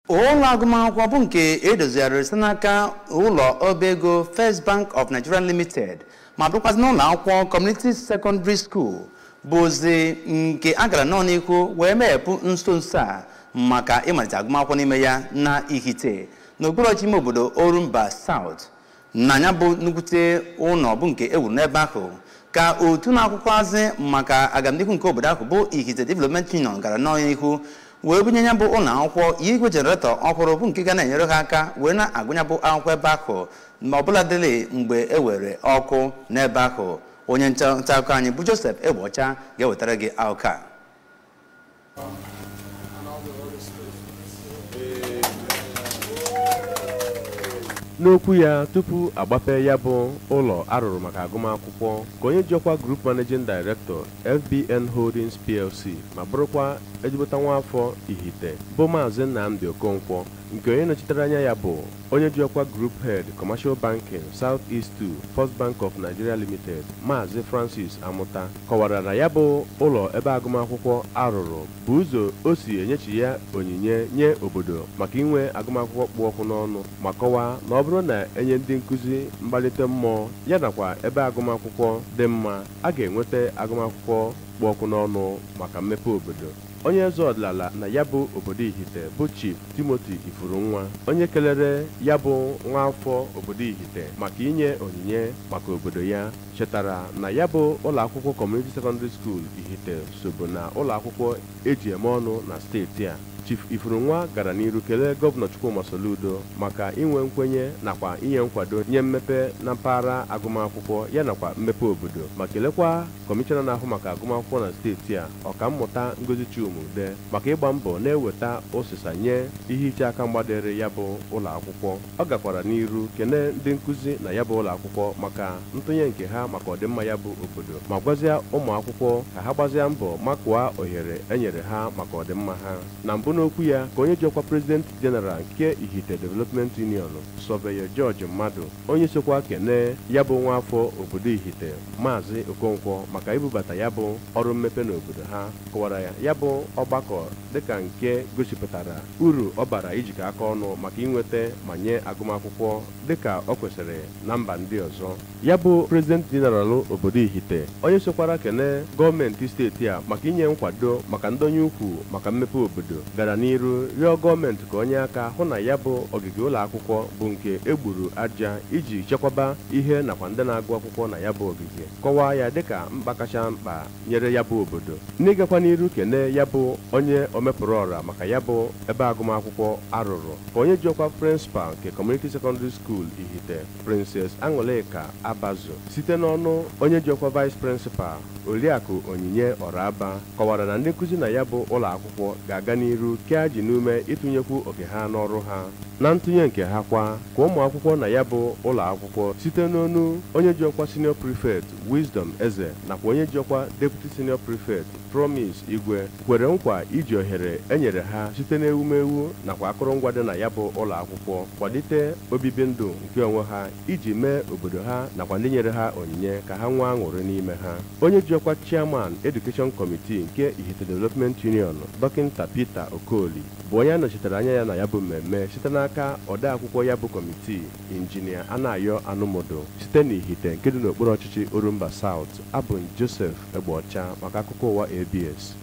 ụlọ agụmakwụkwọ bụ nke edozigharịrị site n'aka ụlọ ọba ego First Bank of Nigeria Limited ma bụrụkwazị n'ụlọ akwụkwọ Community Secondary School bụ ozi nke a gara n'ihu wee meghepụ nso a maka ịmalite agụmakwụkwọ n'ime ya na Ihite n'okpuru ọchịchị ime obodo Orumba South na ya bụ nnukwute ụlọ bụ nke ewuru n'ebe ahụ ka otu na-akwụkwọ azị maka agamnihu nke obodo ahụ bụ Ihite Development Union gara n'ihu wee bunye ya bụ ụlọ akwụkwọ igwe jeneretọ ọhụrụ bụ nke ga na-enyere ha aka wee na-agụnya bụ akwụkwọ ebe ahụ ma ọ bụla dịrị mgbe e were ọkụ n'ebe ahụ. Onye nta akụkọ anyị bụ Joseph Egbocha ga-ewetara gị akụkọ a. N'okwu ya tupu agbape ya bụ ụlọ arụrụ maka agụmakwụkwọ ka onye jiọkwa Group Managing Director FBN Holdings PLC ma bụrụkwa ejibụta nwaafọ Ihite bụ Maazị Nnamdi Okonkwo nke onye nọchitere anya ya bụ onye jiọkwa Group Head Commercial Banking South East 2 First Bank of Nigeria Limited Maazị Francis Amuta kọwara na ya bụ ụlọ ebe agụmakwụkwọ arụrụ bụ ụzọ o si enyechi ya onyinye nye obodo maka inwe agụmakwụkwọ kpụ ọkụ n'ọnụ ma kọwaa na ọ bụrụ na enye ndị nkụzi mgbalite mmụọ ya nakwa ebe agụmakwụkwọ dị mma a ga-enweta agụmakwụkwọ kpụ ọkụ n'ọnụ maka mmepe obodo. Onye eze ọdịnala na ya bụ obodo Ihite bụ Chief Timothy Ifurunwa onye kelere ya bụ nwaafọ obodo Ihite maka inye onyinye maka obodo ya chetara na ya bụ ụlọ akwụkwọ Community Secondary School Ihite sobu na ụlọ akwụkwọ eji eme ọnụ na steeti a. Chief Ifurunwa gara n'iru kelee Gọvanọ Chukwuma Soludo maka inwe nkwenye nakwa inye nkwado nye mmepe na mpaghara agụmakwụkwọ ya nakwa mmepe obodo ma kelekwa kọmishọna na-ahụ maka agụmakwụkwọ na steeti a Ọkammụta Ngozi Chiumude maka ịgba mbọ na-eweta ụsịsa nye ihe iche aka mgbadere ya bụ ụlọ akwụkwọ. Ọ gakwara n'iru kene ndị nkụzi na ya bụ ụlọ akwụkwọ maka ntụnye nke ha maka ọdịmma ya bụ obodo ma gwazie ụmụ akwụkwọ ka ha gbazie mbọ makụọ ohere enyere ha maka ọdịmma ha. Na mbụ n'okwu ya ka onye jiọkwa President General nke Ihite Development Union Sọveye George Mmadụ onye sokwa kene ya bụ nwaafọ obodo Ihite Maazị Okonkwo maka ibubata ya bụ ọrụ mmepe n'obodo ha kọwara ya bụ ọgbakọ dịka nke gosipụtara uru ọ bara ijikọ aka ọnụ maka inweta ma nye agụmakwụkwọ dịka ọ kwesịrị na mba ndị ọzọ. Ya bụ President General obodo Ihite onye sokwara kene gọọmenti steeti a maka inye nkwado maka ndonye ukwu maka mmepe obodo gara n'iru rịọ gọọmenti ka onye aka hụ na ya bụ ogige ụlọ akwụkwọ bụ nke egburu aja iji chekwaba ihe nakwa ndị na-agụ akwụkwọ na ya bụ ogige kọwaa ya dịka mkpa kacha mkpa nyere ya bụ obodo. N'ịgakwa n'iru kene ya bụ onye omepụrụ ọra maka ya bụ ebe agụmakwụkwọ arụrụ ka onye jiọkwa Principal nke Community Secondary School Ihite Princess Aṅụlịka Abazu site n'ọnụ onye jiọkwa Vice Principal Oriakụ Onyinye Ọraba kọwara na ndị nkụzi na ya bụ ụlọ akwụkwọ ga-aga n'iru kea ji n'ume ịtụnyekwu oke ha n'ọrụ ha. Na ntụnye nke ha kwa ka ụmụ akwụkwọ na ya bụ ụlọ akwụkwọ site n'ọnụ onye jiọkwa Senior Prefect Wisdom Eze nakwa onye jiọkwa Deputy Senior Prefect Promise Igwe kwere nkwa iji ohere enyere ha site n'ewumewu nakwa akụrụngwa dị na ya bụ ụlọ akwụkwọ kwalite obibi ndụ nke onwe ha iji mee obodo ha nakwa ndị nyere ha onyinye ka ha nwee aṅụrị n'ime ha. Onye jiọkwa Chairman Education Committee nke Ihite Development Union Dọkịnta Peter Okoli bụ onye nọchitere anya ya na ya bụ mmemme site n'aka ode akwụkwọ ya bụ kọmitii Injinia Anayo Anụmodo site n'Ihite nke dị n'okpuru ọchịchị Orumba South. Abụ Joseph Egbocha maka akụkọ ụwa ABS.